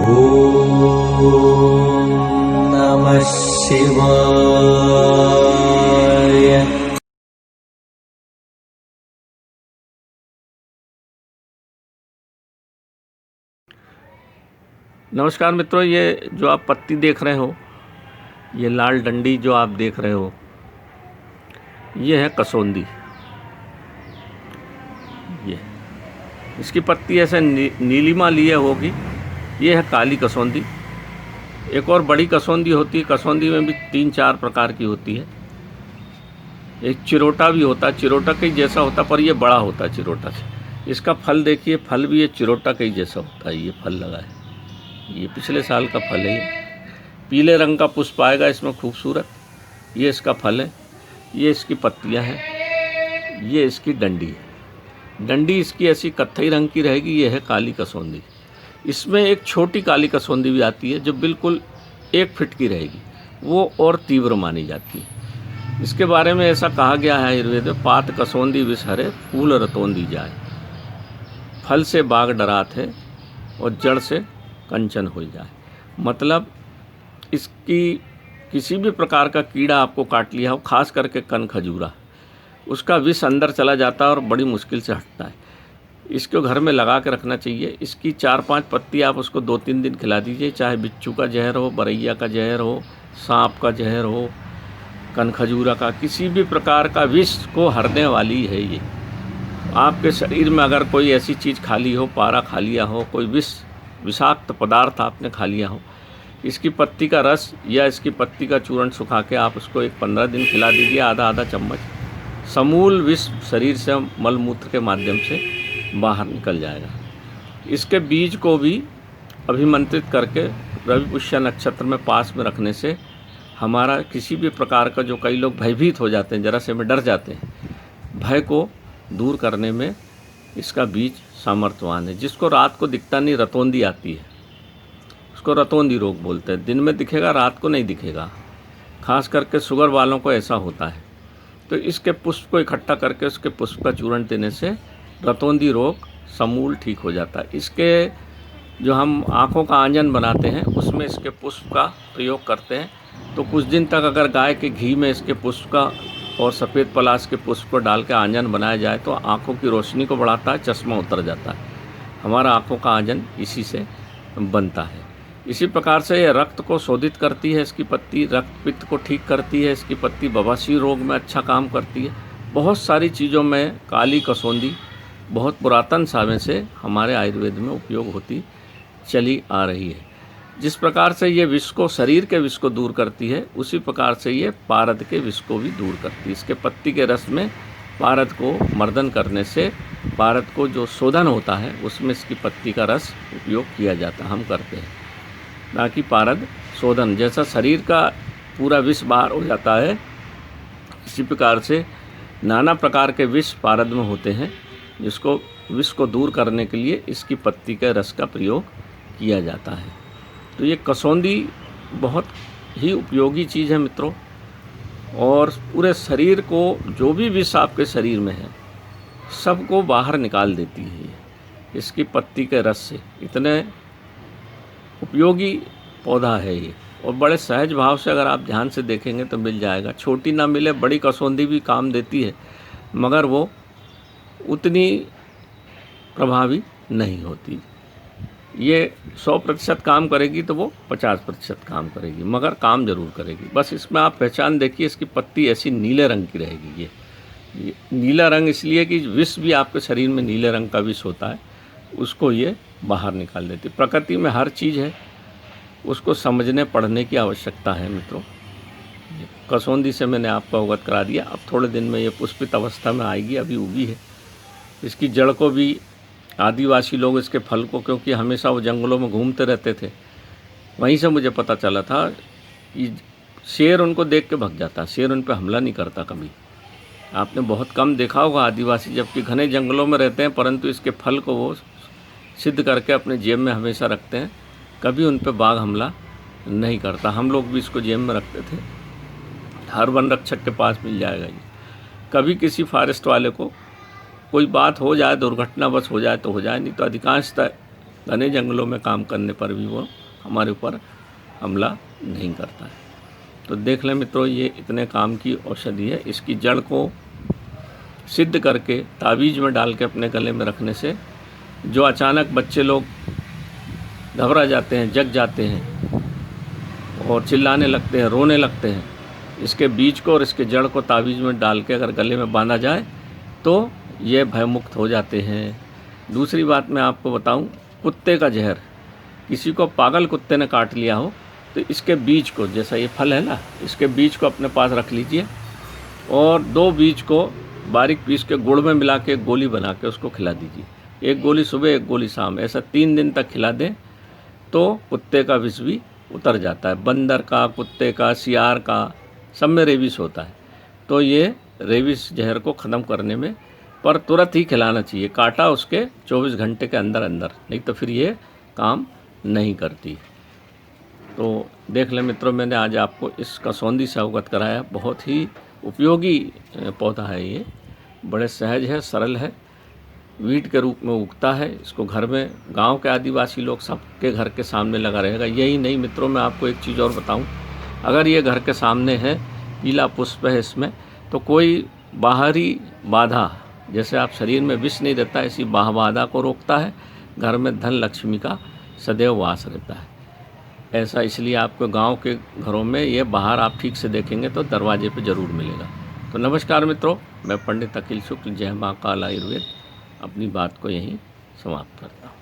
ॐ नमः शिवाय। नमस्कार मित्रों, ये जो आप पत्ती देख रहे हो, ये लाल डंडी जो आप देख रहे हो, ये है कसौंदी। ये इसकी पत्ती ऐसे नीलिमा लिए होगी। ये है काली कसौंदी। एक और बड़ी कसौंदी होती है। कसौंदी में भी 3-4 प्रकार की होती है। एक चिरोटा भी होता है, चिरोटा के जैसा होता, पर ये बड़ा होता है चिरोटा से। इसका फल देखिए, फल भी ये चिरोटा के जैसा होता है। ये फल लगा है, ये पिछले साल का फल है। ये पीले रंग का पुष्प आएगा इसमें खूबसूरत। ये इसका फल है, ये इसकी पत्तियां हैं, ये इसकी डंडी है। डंडी इसकी ऐसी कत्थई रंग की रहेगी। ये है काली कसौंदी। इसमें एक छोटी काली कसौंदी भी आती है जो बिल्कुल 1 फीट की रहेगी, वो और तीव्र मानी जाती है। इसके बारे में ऐसा कहा गया है आयुर्वेद में, पात कसौंदी विष हरे फूल रतौंदी जाए। फल से बाग डरात है और जड़ से कंचन हो जाए। मतलब इसकी किसी भी प्रकार का कीड़ा आपको काट लिया हो, खास करके कन खजूरा, उसका विष अंदर चला जाता है और बड़ी मुश्किल से हटता है। इसको घर में लगा के रखना चाहिए। इसकी 4-5 पत्ती आप उसको 2-3 दिन खिला दीजिए, चाहे बिच्छू का जहर हो, बरैया का जहर हो, सांप का जहर हो, कन खजूरा का, किसी भी प्रकार का विष को हरने वाली है ये। आपके शरीर में अगर कोई ऐसी चीज़ खा ली हो, पारा खा लिया हो, कोई विषाक्त पदार्थ आपने खा लिया हो, इसकी पत्ती का रस या इसकी पत्ती का चूर्ण सुखा के आप उसको 15 दिन खिला दीजिए, आधा चम्मच। समूल विष शरीर से मलमूत्र के माध्यम से बाहर निकल जाएगा। इसके बीज को भी अभिमंत्रित करके रवि पुष्य नक्षत्र में पास में रखने से हमारा किसी भी प्रकार का, जो कई लोग भयभीत हो जाते हैं, जरा से में डर जाते हैं, भय को दूर करने में इसका बीज सामर्थ्यवान है। जिसको रात को दिखता नहीं, रतौंदी आती है, उसको रतौंदी रोग बोलते हैं। दिन में दिखेगा, रात को नहीं दिखेगा। खास करके शुगर वालों को ऐसा होता है। तो इसके पुष्प को इकट्ठा करके उसके पुष्प का चूर्ण देने से रतौंदी रोग समूल ठीक हो जाता है। इसके जो हम आँखों का आंजन बनाते हैं, उसमें इसके पुष्प का प्रयोग करते हैं। तो कुछ दिन तक अगर गाय के घी में इसके पुष्प का और सफ़ेद पलाश के पुष्प को डाल के आंजन बनाया जाए तो आँखों की रोशनी को बढ़ाता है, चश्मा उतर जाता है। हमारा आँखों का आंजन इसी से बनता है। इसी प्रकार से ये रक्त को शोधित करती है। इसकी पत्ती रक्त पित्त को ठीक करती है। इसकी पत्ती बवासीर रोग में अच्छा काम करती है। बहुत सारी चीज़ों में काली कसौंदी बहुत पुरातन समय से हमारे आयुर्वेद में उपयोग होती चली आ रही है। जिस प्रकार से ये विष को, शरीर के विष को दूर करती है, उसी प्रकार से ये पारद के विष को भी दूर करती है। इसके पत्ती के रस में पारद को मर्दन करने से पारद को जो शोधन होता है, उसमें इसकी पत्ती का रस उपयोग किया जाता है, हम करते हैं, ना कि पारद शोधन। जैसा शरीर का पूरा विष बाहर हो जाता है, इसी प्रकार से नाना प्रकार के विष पारद में होते हैं, जिसको विष को दूर करने के लिए इसकी पत्ती के रस का प्रयोग किया जाता है। तो ये कसौंदी बहुत ही उपयोगी चीज़ है मित्रों, और पूरे शरीर को, जो भी विष आपके शरीर में है, सबको बाहर निकाल देती है ये, इसकी पत्ती के रस से। इतने उपयोगी पौधा है ये, और बड़े सहज भाव से अगर आप ध्यान से देखेंगे तो मिल जाएगा। छोटी ना मिले, बड़ी कसौंदी भी काम देती है, मगर वो उतनी प्रभावी नहीं होती। ये 100% काम करेगी तो वो 50% काम करेगी, मगर काम ज़रूर करेगी। बस इसमें आप पहचान देखिए, इसकी पत्ती ऐसी नीले रंग की रहेगी। ये नीला रंग इसलिए कि विष भी आपके शरीर में नीले रंग का विष होता है, उसको ये बाहर निकाल देती। प्रकृति में हर चीज़ है, उसको समझने पढ़ने की आवश्यकता है मित्रों। कसौंदी से मैंने आपको अवगत करा दिया। अब थोड़े दिन में ये पुष्पित अवस्था में आएगी, अभी उगी है। इसकी जड़ को भी आदिवासी लोग, इसके फल को, क्योंकि हमेशा वो जंगलों में घूमते रहते थे, वहीं से मुझे पता चला था कि शेर उनको देख के भग जाता, शेर उन पर हमला नहीं करता कभी। आपने बहुत कम देखा होगा आदिवासी, जबकि घने जंगलों में रहते हैं, परंतु इसके फल को वो सिद्ध करके अपने जेब में हमेशा रखते हैं। कभी उन पर बाघ हमला नहीं करता। हम लोग भी इसको जेब में रखते थे, हर वन रक्षक के पास मिल जाएगा ये। कभी किसी फॉरेस्ट वाले को कोई बात हो जाए, दुर्घटना बस हो जाए तो हो जाए, नहीं तो अधिकांशतः घने जंगलों में काम करने पर भी वो हमारे ऊपर हमला नहीं करता है। तो देख लें मित्रों, ये इतने काम की औषधि है। इसकी जड़ को सिद्ध करके तावीज़ में डाल के अपने गले में रखने से जो अचानक बच्चे लोग घबरा जाते हैं, जग जाते हैं और चिल्लाने लगते हैं, रोने लगते हैं, इसके बीज को और इसके जड़ को तावीज़ में डाल के अगर गले में बांधा जाए तो ये भयमुक्त हो जाते हैं। दूसरी बात मैं आपको बताऊं, कुत्ते का जहर, किसी को पागल कुत्ते ने काट लिया हो तो इसके बीज को, जैसा ये फल है ना, इसके बीज को अपने पास रख लीजिए और 2 बीज को बारीक पीस के गुड़ में मिला के गोली बना के उसको खिला दीजिए। 1 गोली सुबह 1 गोली शाम, ऐसा 3 दिन तक खिला दें तो कुत्ते का विष भी उतर जाता है। बंदर का, कुत्ते का, सियार का, सब में रेबीज होता है। तो ये रेबीज जहर को ख़त्म करने में, पर तुरंत ही खिलाना चाहिए, काटा उसके 24 घंटे के अंदर अंदर, नहीं तो फिर ये काम नहीं करती। तो देख लें मित्रों, मैंने आज आपको इस कसौंदी से अवगत कराया। बहुत ही उपयोगी पौधा है ये, बड़े सहज है, सरल है, वीट के रूप में उगता है। इसको घर में, गांव के आदिवासी लोग सबके घर के सामने लगा रहेगा। यही नहीं मित्रों, मैं आपको एक चीज़ और बताऊं, अगर ये घर के सामने है, पीला पुष्प है इसमें, तो कोई बाहरी बाधा, जैसे आप शरीर में विष नहीं रहता, ऐसी बाधा को रोकता है। घर में धन लक्ष्मी का सदैव वास रहता है। ऐसा इसलिए आपको गांव के घरों में ये बाहर आप ठीक से देखेंगे तो दरवाजे पे ज़रूर मिलेगा। तो नमस्कार मित्रों, मैं पंडित अखिल शुक्ल, जय मां काल आयुर्वेद, अपनी बात को यहीं समाप्त करता हूँ।